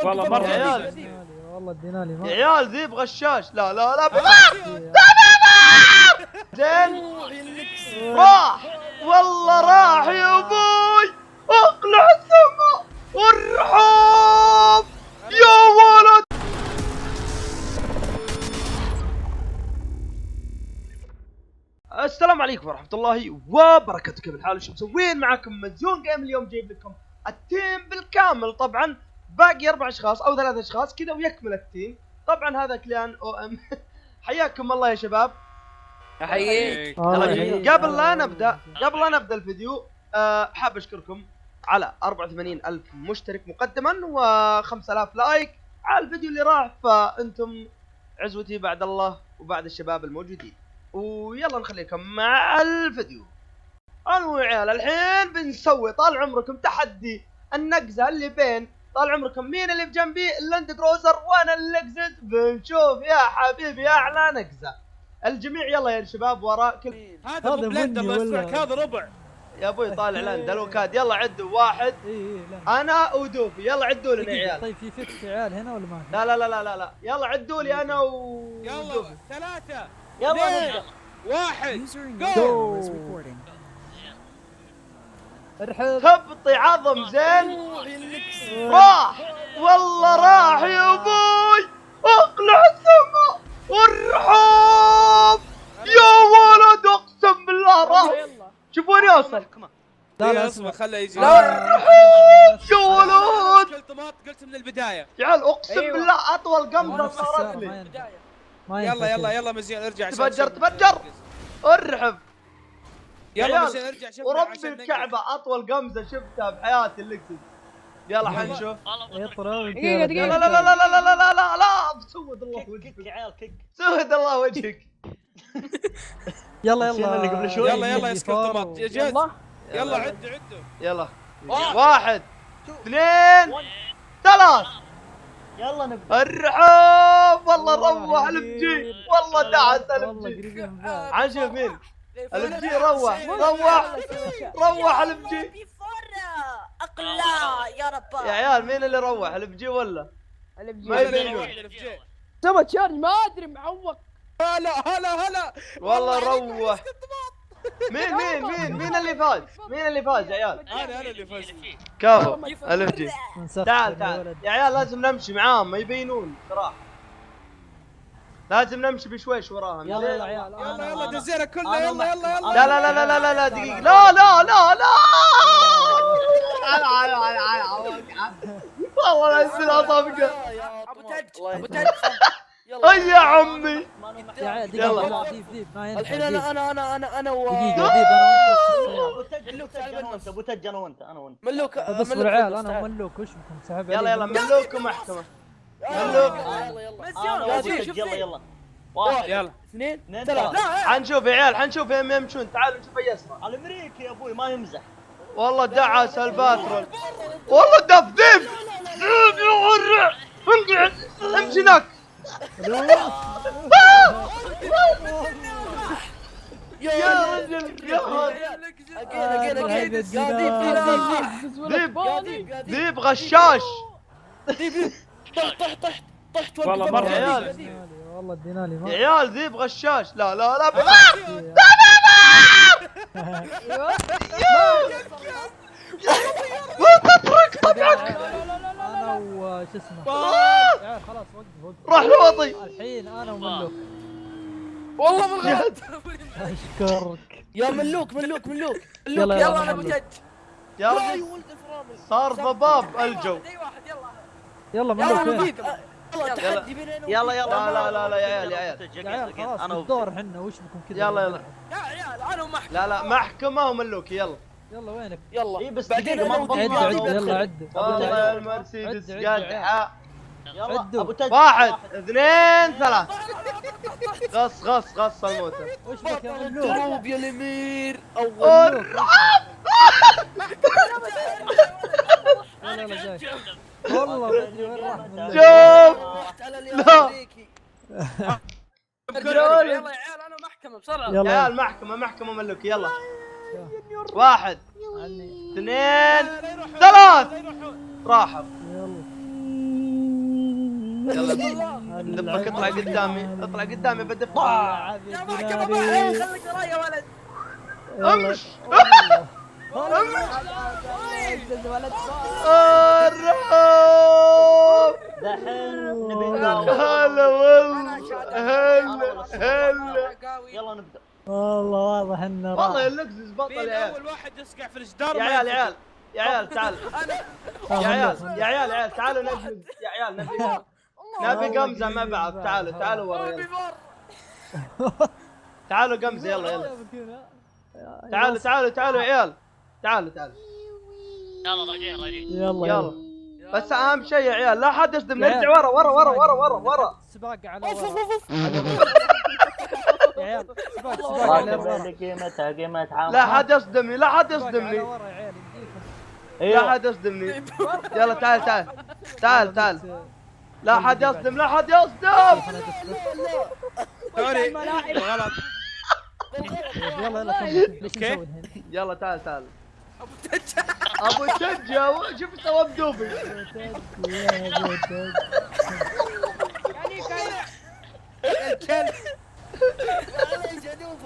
والله مرة يا عيال والله ادينا لي يا عيال ذيب غشاش. لا لا لا زين راح والله راح يا ابوي. اقلع السما والرحاب يا ولد. السلام عليكم ورحمة الله وبركاته. كيف الحال؟ شو مسوين؟ معكم مزيون جيم. اليوم جايب لكم التيم بالكامل. طبعا باقي 4 اشخاص او 3 اشخاص كذا ويكمل التيم. طبعا هذا كلان او ام. حياكم الله يا شباب. احييك. قبل لا نبدا الفيديو حاب اشكركم على 84,000 مشترك مقدما و5000 لايك على الفيديو اللي راح. فانتم عزوتي بعد الله وبعد الشباب الموجودين. ويلا نخليكم مع الفيديو. انا يا عيال الحين بنسوي طال عمركم تحدي النقزه اللي بين طال عمركم مين اللي بجنبي اللاند كروزر وانا اللكزس. بنشوف يا حبيبي اعلى نقزه. الجميع يلا يا شباب وراء كل هذا بلند الله يسترك. هذا ربع يا ابوي طالع لاند الوكاد. يلا عدوا واحد. انا ودوفي يلا عدوا لنا يا عيال. طيب في فيكس عيال هنا ولا ما في؟ لا لا لا لا لا يلا عدوا لي انا يلا 3 يلا نبدأ. 1 ارحب. هبطي عظم زين. راح والله راح يا ابوي. اقلع السما والرحاب يا ولد. اقسم بالله راح. شوفوني اوصل. لا لا اصبر خله يجي. يا ولد قلت من البدايه يا عيال اقسم بالله اطول قمزه صارت لي. يلا مزيان ارجع. تفجر ارحب. يلا مزيان ارجع. شوف ورب الكعبه اطول قمزه شفتها بحياتي اللكسس. يلا حنشوف. دقيقة لا لا لا لا لا لا لا لا لا سود الله وجهك يا عيال كيك. سود الله وجهك. يلا اللي قبل شوي. يلا يا سكرتمات جاهز. يلا عدوا يلا 1 2 3 يلا نبدأ. الرحاب. والله روح البجي. والله دعس البجي. عشوف مين البجي. روح البجي. اقلع يا رب. يا عيال مين اللي روح البجي ولا ما يبينون؟ سوى تشارج ما ادري معوق. هلا والله روح. مين اللي فاز يا عيال؟ انا اللي فزت. كفو البجي. تعال يا عيال لازم نمشي معاهم ما يبينون صراحه. لازم نمشي بشويش وراهم. يلا يا عيال. يلا دزينا كلنا. يلا لا لا لا لا لا لا دقيقة. لا والله انزل اصابك. ابو تج اي يا عمي. يا عيال يلا. دقيقة. ديب ما ينفع. الحين انا دقيقة ديب ابو تج انا وانت ملوك. بس بالعيال انا وملوك وش بكم سحب يلا ملوك ومحكمة. ملوك يلا 1 يلا 2 3. 3. حنشوف يا عيال حنشوف يمشون. تعالوا نشوف اي اسرع. الامريكي يا ابوي ما يمزح. والله دعس الباترول. والله دف امشي هناك. يا رجل يا ذيب غشاش. طحت والله مرة يا عيال والله ادينا لي يا عيال ذيب غشاش. لا لا لا ما تترك طبعك. انا وش اسمه يا عيال خلاص وقف. راح الوطي الحين انا وملوك. والله بالغلط. اشكرك يا ملوك يلا انا ابو تج. يا رجل صار ضباب الجو. يلا ملوك وين؟ تحدي بيننا. يلا لا يا عيال يا عيال خلاص الدور حنا وش بكم كذا؟ يلا يا عيال انا ومحكمة. لا محكمة وملوك. يلا وينك؟ يلا اي بس بعدين دقيقة ما أنا وديب. عد يلا عد. والله يا المرسيدس قدحة. يلا عدوا. ابو تج 1 2 3 غص الموتى. وش بك يا ملوك؟ دروب يا الامير. اول يلا جاي. والله ما ادري وين راح ملوك. شوف على لا. الامريكي. يلا يلا يا عيال انا محكمة بسرعة. يا عيال محكمة ملوك. يلا 1 2 3 راحوا. يلا دبك اطلع قدامي، اطلع قدامي بدف. يا محكمة معي خليك وراي يا ولد. امش الرهاب. دحين نبي هلا والله، هلا. يلا نبدا. والله واضح انه والله راح. اللكزس بطل مين يا عيال. اول واحد يسقع في الجدار؟ يا عيال يا عيال يا عيال تعال. يا عيال يا عيال يا عيال تعالوا نجلد يا عيال. نبي قمزة مع بعض. تعالوا ورا يلا. تعالوا قمزة يلا. تعالوا يا عيال. تعالوا يلا راجعين يلا. بس اهم شيء يا عيال لا حد يصدم. نرجع ورا. سباق على ورا. يا عيال سباق على ورا. راكب قيمتها عام. لا حد يصدمني. سباق على ورا يا عيال يمديكم. لا حد يصدمني. يلا تعال. لا حد يصدم. سوري غلط. يلا كمل. ليش نسوي الحين؟ يلا تعال. ابو تجا شوف سوى بدوبي. الكلب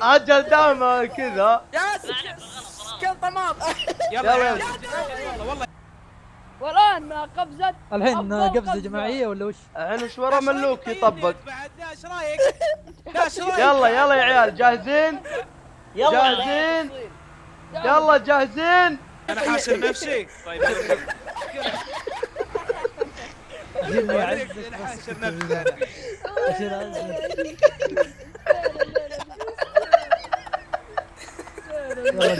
اجل دائما كذا. ياسر كل طماط. يلا يلا. والله والان قفزة الحين قفزة جماعية ولا وش؟ الحين وش ورا ملوك يطبق. بعد ايش رايك؟ ايش رايك؟ يلا يا عيال جاهزين؟ جاهزين؟ يلا جاهزين؟ انا حاشر نفسي. طيب جيني اوريك عزك انا بس. حاشر نفسي انا. أشيل عزك.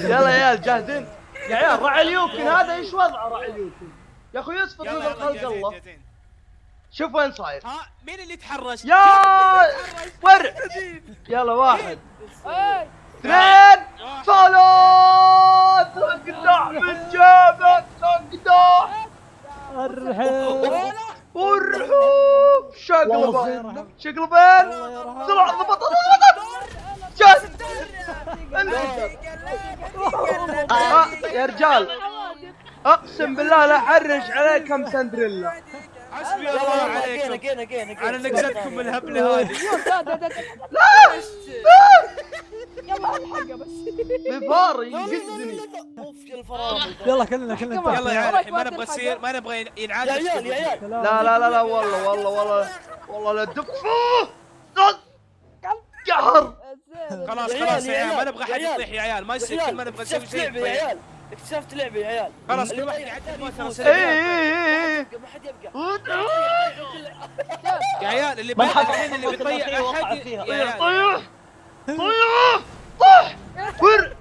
يلا يا عيال جاهزين؟ يا عيال راعي اليوكن هذا ايش وضعه راعي اليوكن؟ يا اخوي يصفط يلا نظر خلق جاهزين، الله. جاهزين. شوف وين صاير. ها مين اللي تحرش؟ يا ورع. يلا 1 2 ثلاث. اقدع من جيبك اقدع. الرحيم. والرحوب شقلبين بسرعة. ضبط جاهز. يا رجال اقسم بالله لا احرج عليكم سندريلا. حسبي الله عليكم على نقزتكم الهبله هذه. يلا الحقه بس. بفار ينقزني. يلا كلنا يلا يا عيال ما نبغى يصير ما نبغى ينعاد. يا عيال لا والله لا تدفوه. قهر. خلاص يا عيال ما نبغى حد يطيح يا عيال. ما يصير كل ما نبغى نسوي شيء. يا عيال اكتشفت لعبه يا عيال. خلاص كل واحد يعدل موتر. ايه ما حد يبقى. يا عيال اللي ما حد الحين اللي بيطيح وقع احد فيها. يا عيال. طيح طح ور.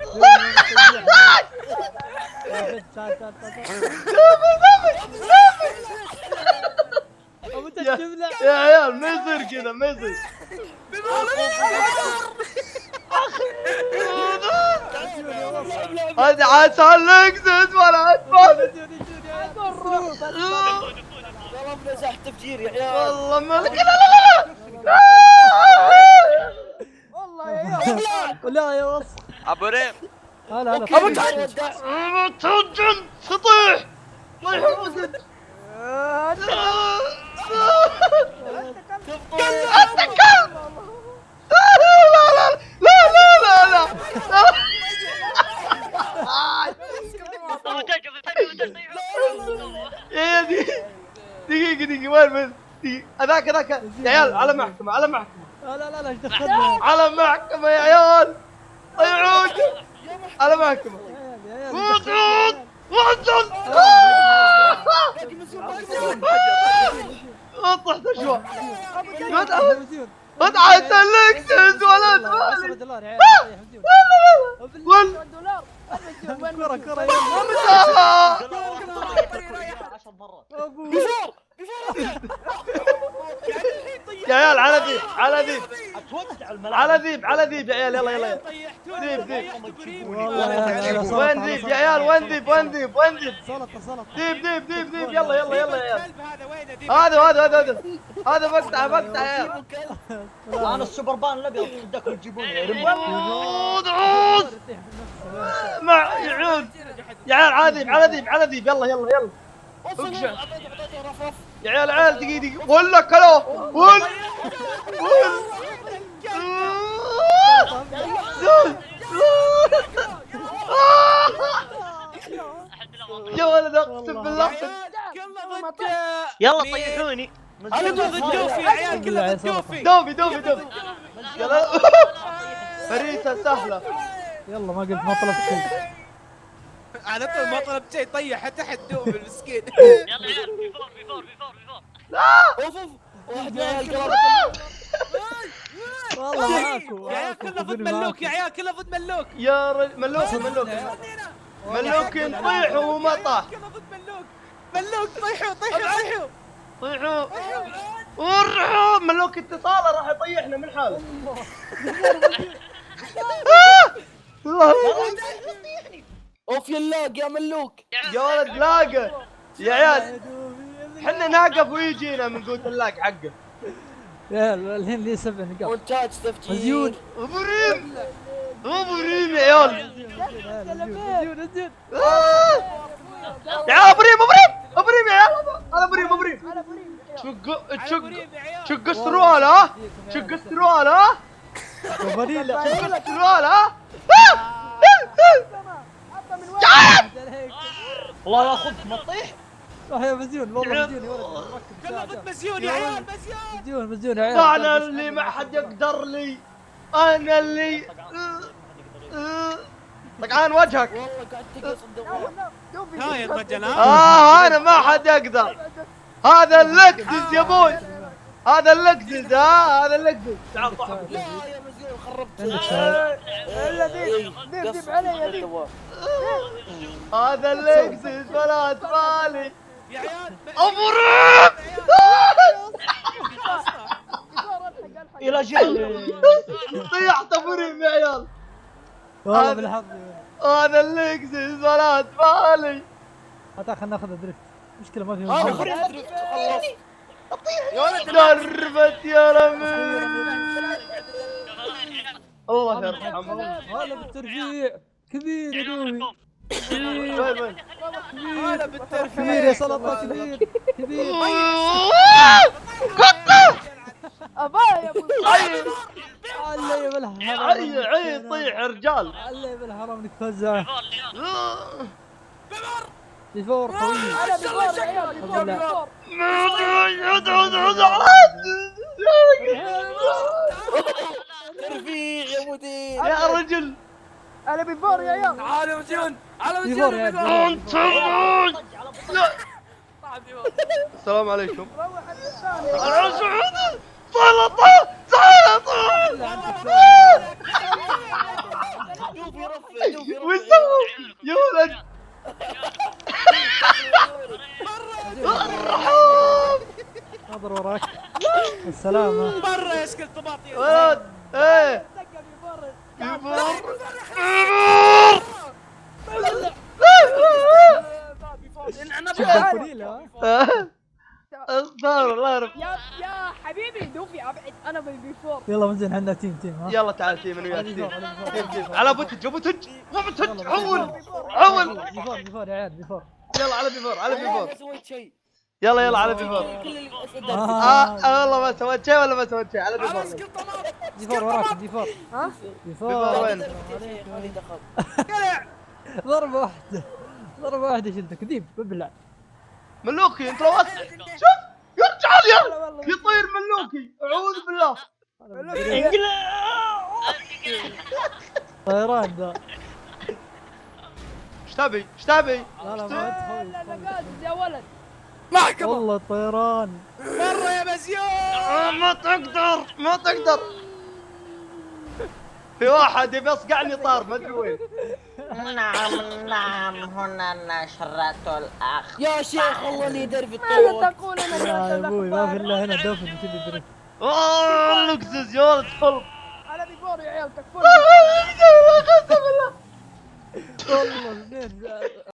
يا عيال ما يصير كذا ما يصير. هذا عسى اللكزس ولا اسمع. والله بنزاح تفجير يا عيال. والله مالك. لا والله يا عيال. لا يا وص. ابو ريم هلا ابو تهجم تطيح. طيح وقت. لا يا دقيقة وين هذاك يا عيال على محكمة لا ايش دخلنا؟ على محكمة يا عيال. طيعون على محكمة. وصل طحت شوي. ادعى سلكتز ولد مالي. $10 يا دولار. كرة يلا 10 مرات. يا عيال على ذيب اتوسع الملعب. على ذيب يا عيال. يلا ذيب. وين ذيب يا عيال؟ وين ذيب؟ سلطة ذيب. يلا يا عيال. هذا مقطع يا عيال. انا السوبربان الابيض بدكم تجيبوني يا رمي. عود مع يعود يا عيال. على ذيب. يلا اقشع. يا عيال عيال دقيقة ولا كلو ولا يا ولد اقسم بالله يلا طيحوني. انا ضد دوفي يا عيال كلها ضد دوفي. دوبي يلا فريسة سهلة. يلا ما قلت ما طلبت شيء. على طول ما طلبت شيء طيح تحت دوفي المسكين. يلا عيال بيفور. اوف اوف واحد يا عيال والله معاكم يا عيال كلنا ضد ملوك يا عيال كلنا ضد ملوك. يا رجل ملوك يطيح وما طاح. كلنا ضد ملوك طيحوا ورحوا ملوك اتصاله راح يطيحنا من حاله. الله اوف يا اللاق يا ملوك. يا ولد لاقه يا عيال حنا ناقف ويجينا من قوة اللاق حقه. يا الحين لي 7 نقاط. مونتاج تفجير. مزيون. ابو ريم يا عيال. مزيون. يا عيال ابو ريم يا عيال. انا ابو ريم. شق السروال ها. شق السروال ها. الله ياخذك ما تطيح. يا مزيون والله مزيون يا ولد. كلنا ضد مزيون يا عيال مزيون يا عيال. انا اللي ما حد يقدر لي. انا اللي طقعان وجهك. والله قاعد تقص الدوام. ها يا رجل ها. انا ما حد يقدر. هذا اللكزس يا ابوي. هذا اللكزس هذا اللكزس. تعال طح. لا يا مزيون خربت. الا ديب علي هذا اللكزس ولا تبالي. يا عيال ابو ريم. الى جهه. طيحت ابو ريم يا عيال. والله بالحظ. هذا اللكزس ولا تبالي. خلنا ناخذ دريفت. مشكلة ما في يا ولد دربت يا رمي. الله يرحمه. هلا بالترجيع كبير يا دوبي. هلا بالترفيه كبير يا سلطة كبير. ابايا ابو الله يا بالحرام. عي طيح رجال. الله يا بالحرام انك فزع. بيفور قوي. انا بيفور يا عيال بيفور. ترفيه يا مدير. يا رجل انا بيفور يا عيال. تعالوا مزيون على بيفور مزيون يا انتظرون. السلام عليكم. انا سعود سلطة. دوفي رفع وش سووا يا ولد. نظر وراك. السلامة. برا يا شكل طباطي ولد ايه الظاهر الله يعرف. يا حبيبي دوفي ابعد انا بالبيفور. يلا مزين احنا تيم ها. يلا تعال تيم انا وياك تيم. على بوتج عول. بيفور يا عيال بيفور. يلا على بيفور ما سويت شيء. يلا على بيفور. كل اللي والله ما سويت شيء ولا ما سويت شيء على بيفور. بيفور وراك بيفور. ها؟ بيفور بيفور. وين؟ مالي دخل. ضربة واحدة شلتك ديب ببلع. ملوكي انت لو شوف يرجع يا يطير ملوكي اعوذ بالله. طيران ذا. ايش تبي؟ لا ما ادخل. قاعد يا ولد. والله الطيران. برا يا مزيون. ما تقدر. في واحد يبي يصقعني طار ما ادري وين. نعم هنا نشرة الأخ. يا شيخ والله اني درب الطيور. ماذا تقول انا يا ابوي ما في الا هنا دوفن كذي دريفت. لكزز يا ولد خلط. انا بيفور يا عيال تكفون. قسم بالله. والله اثنين